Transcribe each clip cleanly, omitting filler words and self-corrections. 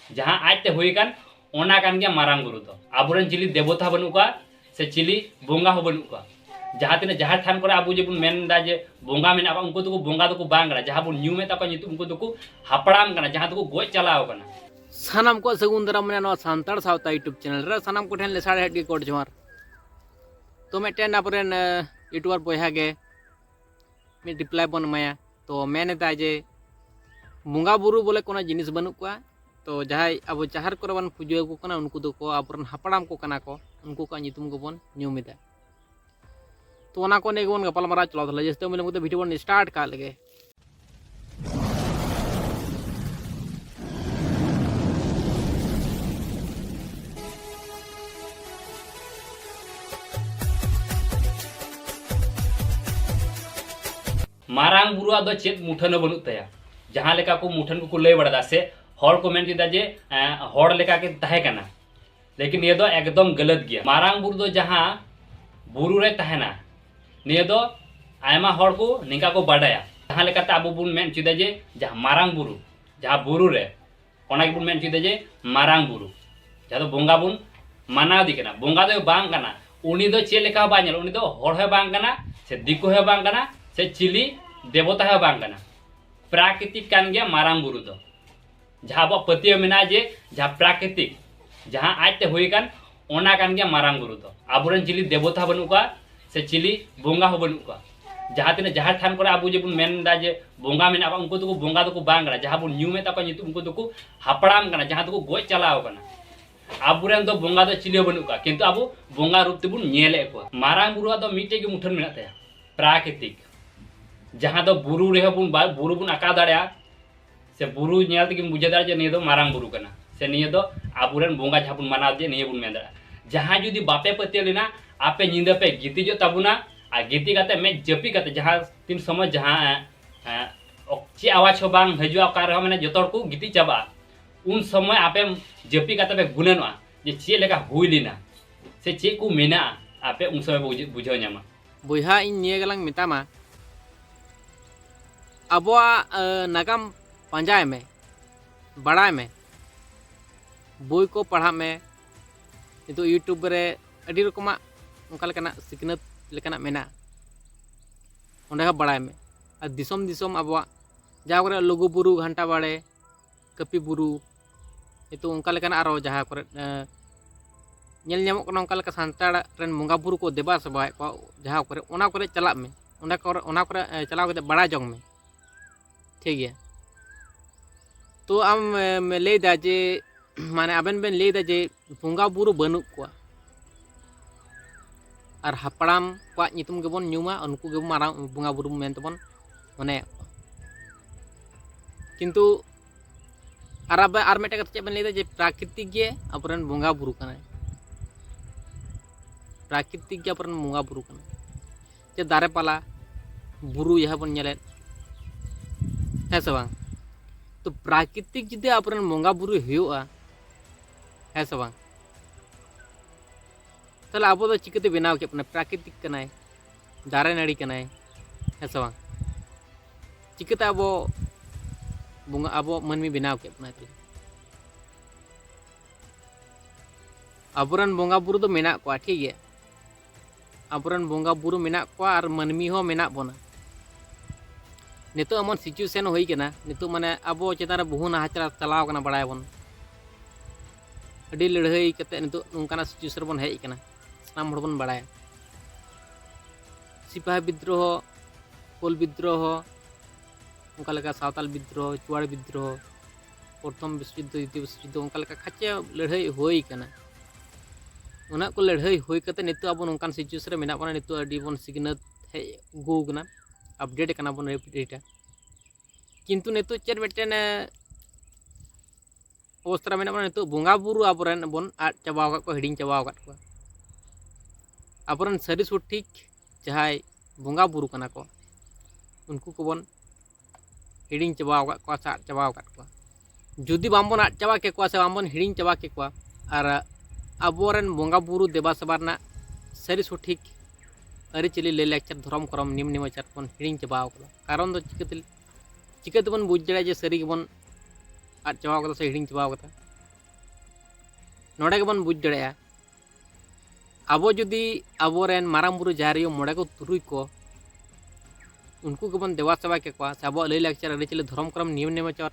जहाँ आजते हुईकान ओना कान गया मारांग बुरु दो आबुरेन चिली देवता बनुका से चिली बोंगा हो बनुका जहाँ तीन जहाँ ठान करे आबु जेबुन मेनदा जे बोंगा मेना उनको तो बोंगा तो बांग कना जहाँ बुन न्यू में तक उनको तो हापड़ाम कना जहाँ तो गोज चलाओ कना सानाम को सगुन दाराम ने सानताड़ सावता यूट्यूब चैनल रे सानाम को ठेन लेसाड़ हेड के कोड जोहार तो मेटेन अपरेन यूट्यूबर बोया गे मी रिप्लाई बन माया तो मैंने जे बोंगा बुरु बोले कोनो जिनिस बनु को तो जहाँ अब जहार को बन पुजो को कना उनको दो को अपरन हापड़ाम को कना को उनको का नितुम को बन न्यूमिदा तो ओना को ने बन गपाल मारा चलो जैसे मिले मुते वीडियो बन स्टार्ट का लगे मारांग बुरुआ दो चेत मुठन बनु तया जहाँ लेका को मुठन को लय बड़ा से हॉल को मेन किदा जे हॉल लेका के तहे कना लेकिन ये दो एकदम गलत गया मारांग बुरु दो जहाँ बुरु रे तहेना निये दो आयमा हॉल को निका को बाडाया जहाँ लेका ता अबु बुन मेन चिदा जे जहाँ मारांग बुरु जहाँ बुरु रे ओना बुन मेन चिदा जे मारांग बुरु जहाँ तो बोंगा बुन माना दी कना बोंगा दो बांग कना उनी दो चे लेका बा नेल उनी दो हॉल है बांग कना से दिको है बांग कना से चिली देवता है बांग कना प्राकृतिक कान गया मारांग बुरु दो जहाँ अब पतियो मेना जे जहाँ प्राकृतिक जहाँ आजते हुईकान ओना कान गया मारांग बुरु दो आबुरेन चिली देवता बनुका से चिली बोंगा हो बनुका जहाँ तीन जहाँ ठान करे आबु जेबुन मेनदा जे बोंगा मेना उनको तो बोंगा तो बांग कना जहाँ बुन न्यू में तक उनको तो हापड़ाम कना जहाँ तो गोज चलाओ कना आबुरेन दो बोंगा दो चिली बनुका किंतु आबु बोंगा रूप तेबुन नेले को मारांग बुरुआ दो मिटे के मुठन मेना तया प्राकृतिक जहाँ दो बुरु रे बुन बुरु बुन आका दाड़ा से बुरु नेल तक बुझे दाड़ा जे निये दो मारांग बुरु कना से निये दो आबुरेन बोंगा जहाँ बुन मानाव जे निये बुन मेन दाड़ा जहाँ जुदी बापे पते लेना आपे नींद पे गीति जो तबुना आ गीति काते में जपी काते जहाँ तीन समय जहाँ चे आवाज हो बांग हजुआ का रहो मैंने जतोर को गीति चाबा उन समय आपे जपी काते पे गुननवा जे चे लेका हुई लीना से चे को मेना आपे उन समय बुझो न्यामा बुहा इन निये गलांग मितामा अबवा नागाम पंजाय में बड़ा में बोई को पढ़ा में नितो यूट्यूब रे अड़ी रकमा उनका लेकना सिकनत लेकना मेना ओंडे बड़ा में और दिसोम दिसोम अबवा जहाँ करे लघु बुरु घंटा बाड़े कपी बुरु नितो उनका लेकना आरो जहाँ करे नेल ᱧᱟᱢᱚᱜ ᱠᱟᱱᱟ ᱚᱱᱠᱟ ᱞᱮᱠᱟ ᱥᱟᱱᱛᱟᱲ ᱨᱮᱱ ᱵᱚᱸᱜᱟ ᱵᱩᱨᱩ ᱠᱚ ᱫᱮᱵᱟ ᱥᱮᱵᱟᱭᱮᱫ ᱠᱚᱣᱟ ᱡᱟᱦᱟᱸ ᱠᱚᱨᱮ ᱚᱱᱟ ᱠᱚᱨᱮ ᱪᱟᱞᱟᱜ ᱢᱮ ᱚᱱᱟ ᱠᱚᱨᱮ ᱪᱟᱞᱟᱣ ᱠᱟᱛᱮ ᱵᱟᱲᱟᱭ ᱡᱚᱝ ᱢᱮ ठीक है तो आम लैदा जे माने आबेन बेन लैदा जे बोंगा बुरु बनु को और हापड़ाम को नितुम गेबन न्यूमा उनको गेबन मारांग बोंगा बुरु मेन तबन माने किंतु आर मेटे कते बेन लैदा जे प्राकृतिक गे अपरन बोंगा बुरु कना प्राकृतिक गे अपरन बोंगा बुरु कना जे दारे पाला बुरु यह बन नेले है से बांग तो प्राकृतिक जुदे अपरन बोंगा बुरु हुआ है से बांग ताहले अब दो चिकते बनाव के प्राकृतिक कनाय दारे नाड़ी कनाय है से बांग चिकते अब बोंगा अब मनमी बनाव के अबरन बोंगा बुरु दो मेना को ठीक है अबरन बोंगा बुरु मेना को और मनमी हो मेना बना नितो एमन सिचुएशन हुई कना नितो माने अब चेतान बहु नाहाचार चलाव कना बड़ाय बन अडी लड़ाई कते नितो उनकाना सिचुएशन बन हेज कना सानाम हड़ बन बड़ाय सिपाही विद्रोह कोल विद्रोह उनका लेका सावताल विद्रोह चुवाड़ विद्रोह प्रथम विश्व युद्ध द्वितीय विश्व युद्ध उनका लेका खाचे लड़ाई हुई कना उना को लड़ाई हुई कते नितो अब उनकान सिचुएशन मेना बना नितो अडी बन सिग्नत हेज गो कना अपडेट करना बन रेटा किंतु नितो चेर मिटन अवस्था में नितो बोंगा बुरु आबरन बन आद चाबाव को हिडिंग चाबाव को आबरन सारी सठिक जहाँ बोंगा बुरु कना को उनको को बन हिडिंग चाबाव को आद चाबाव को जुदी बामबन आद चाबा के से बामबन हिडिंग चाबा के और आबरन बोंगा बुरु देवा सेवा सारी सठिक अरिचली लैलाचार धर्म करम नियम निमाचार बन हिडिंग चाबाव कारण चिकाते बन बुझ दाड़ा जे सारी बन आद चाबाव से हिडिंग चाबाव नोडे गेबन बुझ दड़ेया आबो जुदी आबोरेन मारांग बुरु जाहेर आयो मोड़े को तुरुई को उनको गेबन देवा सेवा केकवा से आबो लई लाकचार अरिचले धर्म क्रम नियम नेमाचार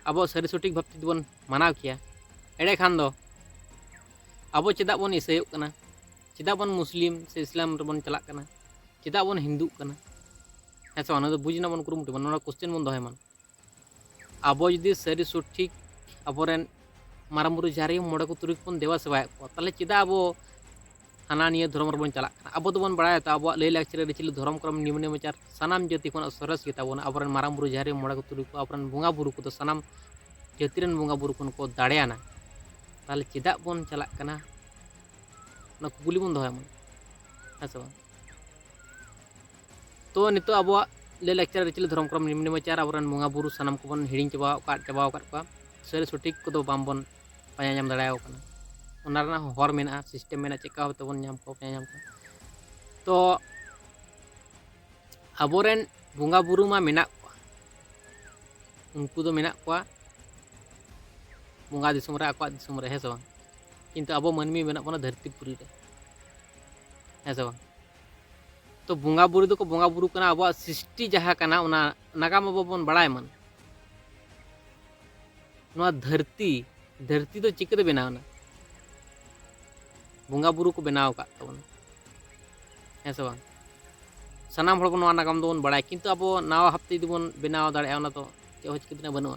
आबो सारी सठिक भाबते बन मानाव किया एड़े खान दो आबो चेदा बन ईसाइयोग कना चेदा बन मुस्लिम से इस्लाम रेबन चलाक कना चेदा बन हिंदू कना ऐसा वन बुझना बन कुरुमुटु बन क्वेश्चन बन दोहे मन आबो जुदी सारी सठिक आबोरेन मारांग बुरु जाहेर आयो मोड़े को तुरुई बन देवा सेवाएद को ताले चेदा आबो हाना निये धर्म रेबन चलाक कना आबो दोबन बड़ाय तो आबो लई लाकचार अरिचले धर्म क्रम नियम नेमाचार सानाम जाति खन सरस गेताबोना आबोरेन मारांग बुरु जाहेर आयो मोड़े को तुरुई को आबोरेन बोंगा बुरु को सानाम जाति रेन बोंगा बुरु खन को दाड़ेयाना ताले चेदा बन चलाक कना ना कुकुली बन दोहे मन ऐसा तो नितो आबो लई लाकचार अरिचले धर्म क्रम नियम नेमाचार आबोरेन बोंगा बुरु सानाम को बन हिड़िंग चाबाव को सारी सठिक को बामबन पाया नाम दाड़ायाव कना ओना रना हर मेना सिस्टेम मेना चेका होते बन नाम को पाया नाम को तो आबोरेन बोंगा बुरु मा मेना को उनको दो मेना को बोंगा दिसुम रे आको दिसुम रे हेसे बांग किंतु आबो मानमी मेना बना धरतीपुरी रे हेसे बांग तो बोंगा बुरु दो को बोंगा बुरु कना आबो सृष्टि जहा कना ओना नागाम आबो बन बड़ाय मन नोआ धरती तो चिकते बनावना बोंगा बुरु को बनाव का तबन हेसे बांग सानाम हड़ नोआ नागाम दोबन बड़ाय किंतु आबो नावा हफ्ते दिबन बनाव दाड़ेया ओना तो चे हो चिकते बनुआ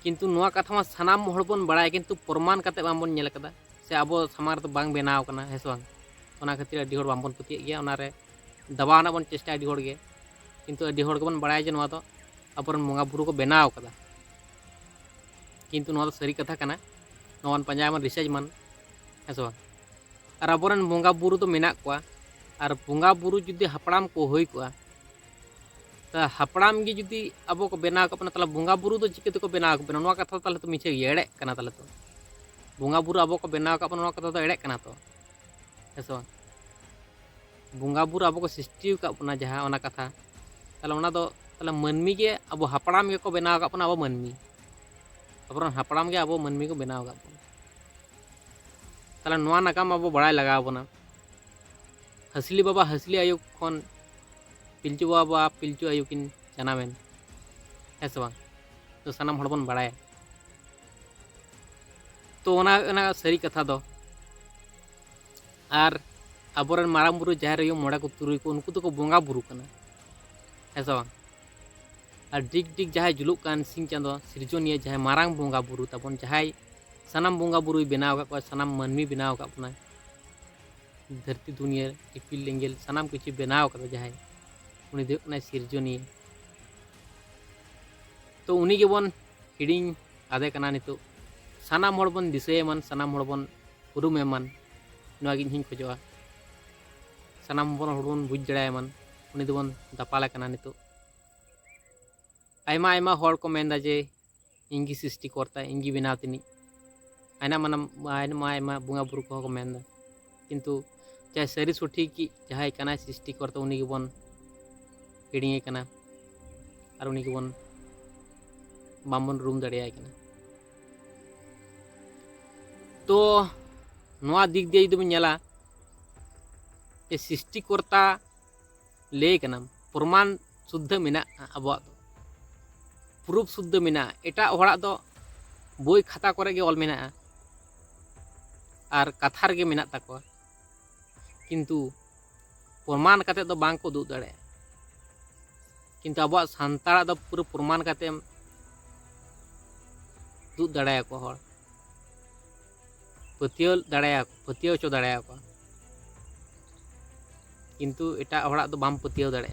किंतु नोआ कथा मा सानाम हड़ बन बड़ाय किंतु प्रमाण काते बांबन नेल कदा से आबो समार तो बांग बनाव कना हेसे बांग ओना खातिर अडी हड़ बांबन पतिये गया ओना रे दबावना बन चेष्टा अडी हड़ गे किंतु अडी हड़ गेबन बड़ाय जे नोआ तो आबोरन बोंगा बुरु को बनाव कदा किंतु नोआ तो सरी कथा कना नोआन पंजाय मन रिसर्च मन हेसे बांग और आबोरन बोंगा बुरु तो मेना कोआ और बोंगा बुरु जुदी हापड़ाम को होई कोआ तो हापड़ाम गी जुदी आबो को बनाव का तला बोंगा बुरु तो चिके को बनाव का नोआ कथा ताले तो मिछे एड़े कना ताले तो बोंगा बुरु आबो को बनाव का नोआ कथा तो एड़े कना तो हेसे बांग बोंगा बुरु आबो को सृष्टि का अपना जहां ओना कथा ताले ओना दो ताले मानमी गे आबो हापड़ाम गे को बनाव का आबो मानमी आबोरन हापड़ाम गे आबो मानमी को बनाव का ताले नोआ नागाम आबो बड़ाय लगाव बना हसली बाबा हसली आयु खन पिलचु बाबा पिलचु आयु किन जानामेन हेसे बांग तो सानाम हड़ बन बड़ाय तो ओना सरी कथा दो आर आबोरेन मारांग बुरु जाहेर आयो मोड़े को तुरुई को उनको तो को बोंगा बुरु कना हेसे बांग और डिग डिग जहाय जुलुक कान सिंह चांदो सिरजोनिया जहाय मारांग बोंगा बुरु ताबन जहाय सानाम बोंगा बुरु बनाव का सानाम मानमी बनाव का अपना धरती दुनिया इपिल एंगेल सानाम किछु बनाव का जहाय उनी दो कना सिरजोनिया तो उनी के बन हिडिंग आदे कना नितो सानाम हड़ बन दिसय मन सानाम हड़ बन उरुमे मन नोआ गिन हिं खोजवा सानाम हड़ बन बुझ दड़ाय मन उनी दो बन दापाले कना नितो आयमा आयमा हड़ को मेनदा जे इंगी सृष्टि करता इंगी बनाव तिनी आयना आयमा बोंगा बुरु को मेनदा किंतु चाहे सारी सठिक जहां कना सृष्टि करता उनी के बन हिडिंगे कना और उनी के बन बामबन रूम दाड़ेयाय कना तो नोआ दिक दिए जुदी बन नेला जे सृष्टिकर्ता लय कना प्रमाण शुद्ध मेना आबो प्रूफ शुद्ध मेना एटा हड़ा दो बोई खाता करे गे ऑल मेना और कथा रे मेना ताको किंतु प्रमाण काते दो बांग को दुग दाड़े किंतु आबो सान्ताड़ा दो पूरा प्रमाण काते दुग दाड़े को हर पतियो चो दाड़े को किंतु एटा हड़ा दो बाम पतियो दाड़े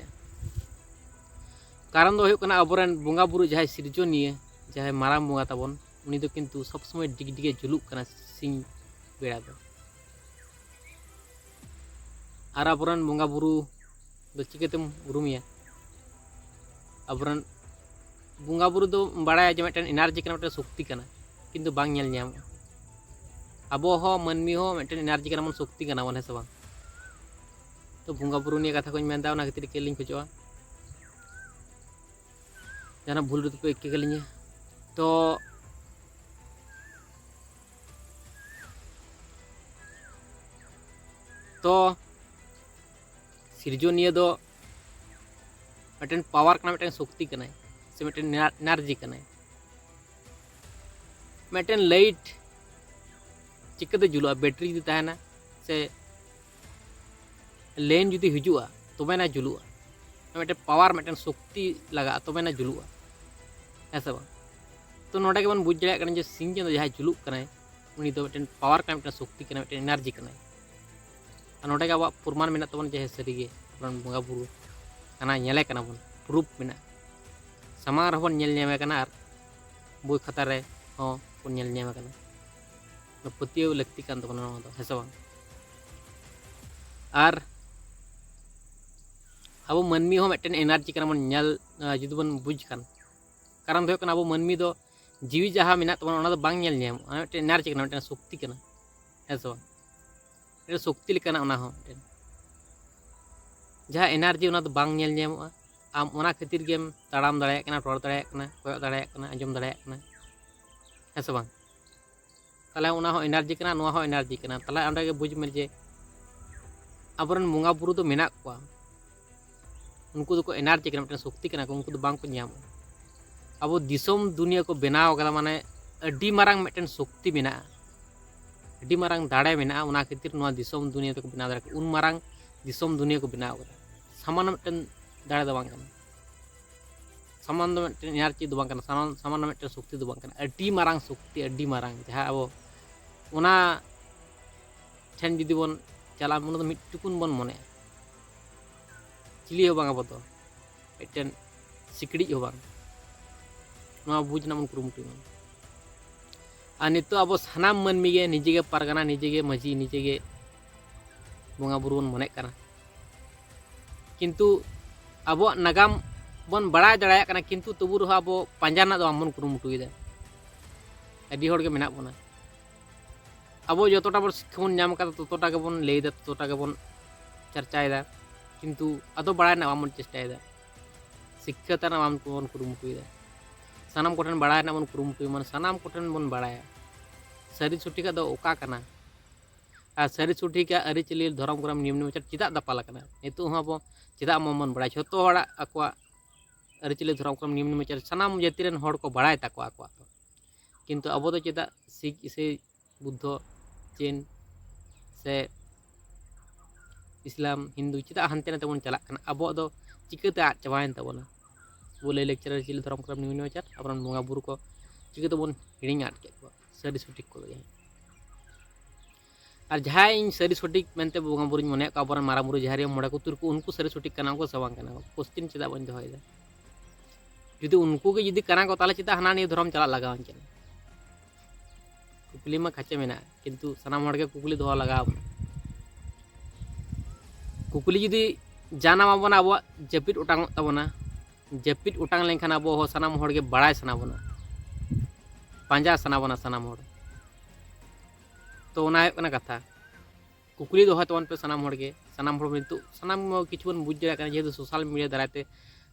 कारण दो हुयुग कना आबोरेन बोंगा बुरु जहाय सिरजोनिया जहाय मारांग बोंगा ताबन उनी दो किंतु सब समय डिग डिगे जुलुक कना सिंह बेड़ा दो और आबोरेन बोंगा बुरु दो चिकेतेम उरुमिया आबोरेन बोंगा बुरु दो बड़ाय जे मिदटेन एनार्जी कना मिदटेन शक्ति कना किंतु बांग नेल ᱧᱟᱢ आबो हो मानमी हो मिदटेन एनार्जी कना मन शक्ति कना मन हेसे बांग तो बोंगा बुरु निया कथा कोኝ मेनदा ओना खातिर केलिኝ खोजवा जाना भूल रूप पे इक्के कलिंग तो तो सिरजनिया दो मिट्टन पावर कना मिट्टन शक्ति कना से मिट्टन एनार्जी कना मिट्टन लाइट चिकाते जुलुआ बैटरी जुदी तहना से लेन जुदी हिजुआ तबे ना जुलुआ मिट्टन पावर मिट्टन शक्ति लगा तबे ना जुलुआ ऐसा बा तो नोडे के बन बुझ दाड़े कना जे सिंह चंदो जहां जुलुक कना उनी दो मिट्टन पावर कना मिट्टन शक्ति कना मिट्टन एनार्जी कना नोडे के अब प्रमाण मेना तबन जे सरीगे बंगा बुरु कना नेले कना बन प्रूफ मेना सामार हबन नेल नेमे कना आर बोई खाता रे हो बन नेल नेमे कना तो पतियो लगती कान तबन नोवा दो हेसे बांग आर अब मनमी हो मिट्टन एनार्जी कना बन नेल जुदी बन बुझ कान कारण दो कना अब मनमी दो जीवी जहाँ मेना तबन ओना दो बांग नेल नेम मिट्टन एनार्जी कना मिट्टन शक्ति कना हेसे बांग मिट्टन शक्ति लेकाना ओना हो मिट्टन जहाँ एनार्जी ओना दो बांग नेल नेमोआ आम ओना खातिर गेम ताड़ाम दाड़ाया कना रोड़ दाड़ाया कना कोय दाड़ाया कना आंजम दाड़ाया कना हेसे बांग ताले ओना हो एनार्जी कना नोआ हो एनार्जी कना ताले अंडे के बुझ मे जे आबरन बंगा बुरु दो मेना कोआ उनको दो को एनार्जी कना मिट्टन शक्ति कना को उनको दो बांग को ᱧᱟᱢ अब दिसोम दुनिया को बनाव कदा माने अड्डी मारांग मिट्टन शक्ति मेना अड्डी मारांग दाड़े मेना ओना खातिर नोआ दिसोम दुनिया तो को बनाव दाड़े उन मारांग दिसोम दुनिया को बनाव कदा सामान्य मिट्टन दाड़े दो बांग कना सामान्य मिट्टन एनार्जी दो बांग कना सामान्य मिट्टन शक्ति दो बांग कना अड्डी मारांग शक्ति अड्डी मारांग जहाँ अब ओना ठेन जुदी बन चला मन दो मिट्टुकुन बन मने चिली हो बांग अब दो मिट्टन सिकड़ी हो बांग नोआ बुझ ना मन कुरुमुटु मन आ नितो अब सानाम मनमी गे निजे गे पारगाना निजे गे मजी निजे गे बंगा बुरु बन मने कना किंतु अब नागाम बन बड़ा दाड़ाया कना किंतु तबु रह अब पांजा ना दो आमन कुरुमुटु इदा अड्डी होड़ के मेना बना अब जतटा बन शिक्षा बन नाम कदा ततटा के बन लेदा ततटा के बन चर्चायदा किंतु अदो बड़ा ना आमन चेष्टायदा शिक्षाता ना आमन बन कुरुमुटु इदा सानाम कोठन बड़ा ना बन कुरुमुटु मन सानाम कोठन बन बड़ाया सरी छुट्टी का दो ओका कना आ सरी छुट्टी का अरि चली धर्म करम नियम नियम चिदा दापाला कना नितु हो अब चिदा मन बड़ा छतो हड़ा अकवा अरि चली धर्म करम नियम नियम सानाम जाति रेन हड़ को बड़ाय ताको अकवा तो किंतु अब दो चिदा सिख से बुद्ध चीन से इस्लाम हिंदू चिदा हानते नाते बन चला कना अब दो चिकाते आ चाबायन तबना बोले लेक्चर चिली धर्म करम नियम नियम अब बंगा बुरु को चिकाते बन हिड़िंग आट के सरी छुट्टी को और जहाँ इन सरी सटीक मेनते बंगा बुरु मने अब मारा बुरु जहाँ मोड़ा को तुर को उनको सरी सटीक कना को सवांग कना क्वेश्चन चेदा बन दोहयदा जुदी उनको के जुदी कना को ताले चिता हाना निये धर्म चला लगाव चेन कुकली मा खाचे मेना किंतु सनाम हड़ के कुकली दोह लगाव कुकली जुदी जाना माबना अब जपिट उटांग तबना जपिट उटांग लेनखान अब हो सनाम हड़ के बड़ाय सना बना पांजा सना बना सनाम हड़ तो ओना है कना कथा कुकली दोह तबन पे सनाम हड़ के सनाम हड़ नितु सनाम किछु बन बुझ दाड़ा कना जेहेतु सोशल मीडिया दाराते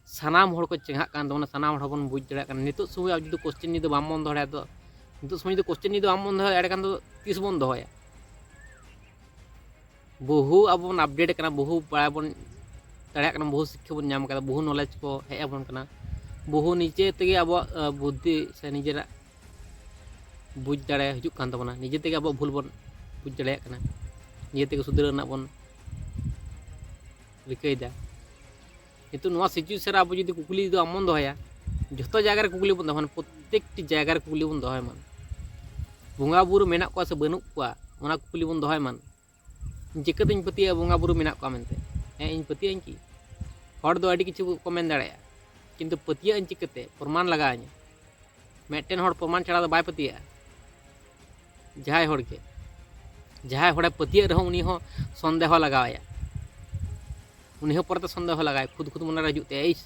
सनाम हड़ को चेंगा कान तबना सनाम हड़ बन बुझ दाड़ा कना नितु समय अब जुदी क्वेश्चन नि दो बाम बन दोहड़ा तो नितु समय दो क्वेश्चन नि दो बाम बन दोहड़ा एडे कान दो तीस बन दोहया बहु अब बन अपडेट कना बहु बड़ा बन दाड़ा कना बहु शिक्षा बन नाम कदा बहु नॉलेज को हे अबन कना बहु नीचे तेगे अब बुद्धि से निजेरा बुझ दाड़ा हिजुक कान तबना निजे तेगे अब भूल बन बुझ दाड़ा कना निजे तेगे सुधर ना बन रिकैदा किंतु नोआ सिचुएशन अब जुदी कुकली दो आमन दोहया जतो जायगा रे कुकली बन दोहन प्रत्येकटी जायगा रे कुकली बन दोहय मान बंगा बुरु मेना को से बनु को ओना कुकली बन दोहय मान चिकातें पतिया बंगा बुरु मेना को मेनते हे इन पतिया की हड़ दो अडी किछु को मेन दाड़ाया किंतु पतिया इन चिकाते प्रमाण लगा आኛ मेटेन हड़ प्रमाण छाड़ा दो बाय पतिया जहाय हड़ के जहाय हड़े पतिया रहो उनी हो संदेह लगाया उनी हो परते संदेह लगाय खुद खुद मन रजुते एस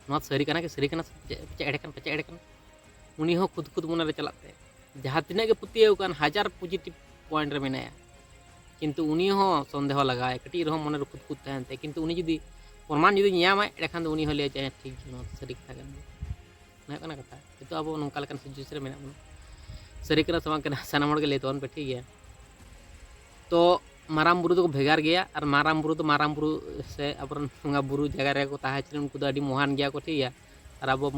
नोआ सरी कना के सरी कना पचा एड़े कन उनी हो खुद खुद मन रे चलाते जहां तिना के पतिया कान हजार पॉजिटिव पॉइंट रे मेनाया किंतु उनी हो संदेह लगाय कटी रहो मन रे खुद खुद तहनते किंतु उनी जुदी प्रमाण जुदी ᱧᱟᱢᱟᱭ एड़ेखान उनी हो ले चाहे ठीक नोआ सरी कथा कन ना कना कथा तो अब नोंका लकन सिचुएशन रे मेना बन सरी कना सवांग कना सानाम हड़ के ले तोन पे ठीक गया तो माराम बुरु तो भेगार गया और माराम बुरु से अब बंगा बुरु जगह रे को ताहे उनको तो अड़ी महान गया को ठीक है और अब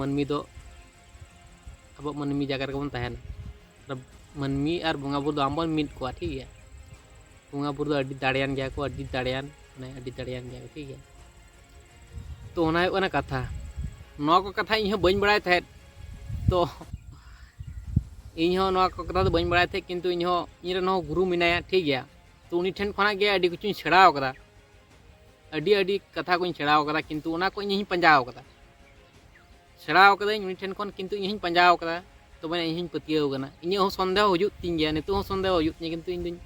मनमी जगह रे बन ताहेन और मनमी और बंगा बुरु आम मिद को ठीक है बंगा बुरु तो अड़ी दाड़ियान गया को अड़ी दाड़ियान गया को ठीक है तो होना है कथा नवा को कथा इन बी बड़ा थे तो इन कथा तो बी बड़ा थे किंतु इन गुरु मेनाया ठीक है तो उनी ठेन खना गे अड़ी कुछ सेड़ा अड़ी कथा को सेड़ा किंतु उना को इन पंजाव सेड़ा उनी ठेन खन किंतु इन पंजाव तो मैंने इन पतियावना इन सन्देह हजू तीन गया नित सन्देह हजू किंतु इन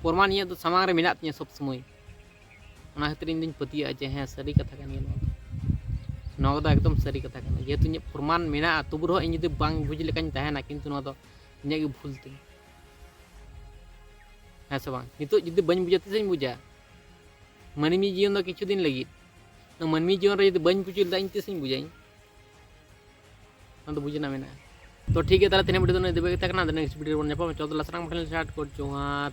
प्रमाण इन सामांग मेना तीन सब समय खातिर इन पतिया जे हाँ सारी कथा एकदम सारी कथा जेहेतु इन प्रमाण मेना तबु रह इन बुझ लेकिन तहना किंतु इन भूल तीन हाँ से नित जुदी बी बुझा तीस बुझा मानवी जीवन किछु दिन लगे मानवी जीवन जो बी बुझ लेदा इन तीस बुझा बुझना मेना तो ठीक है तेना वीडियो देवे नेक्स्ट वीडियो चौदह लसरांग स्टार्ट कर जोहार।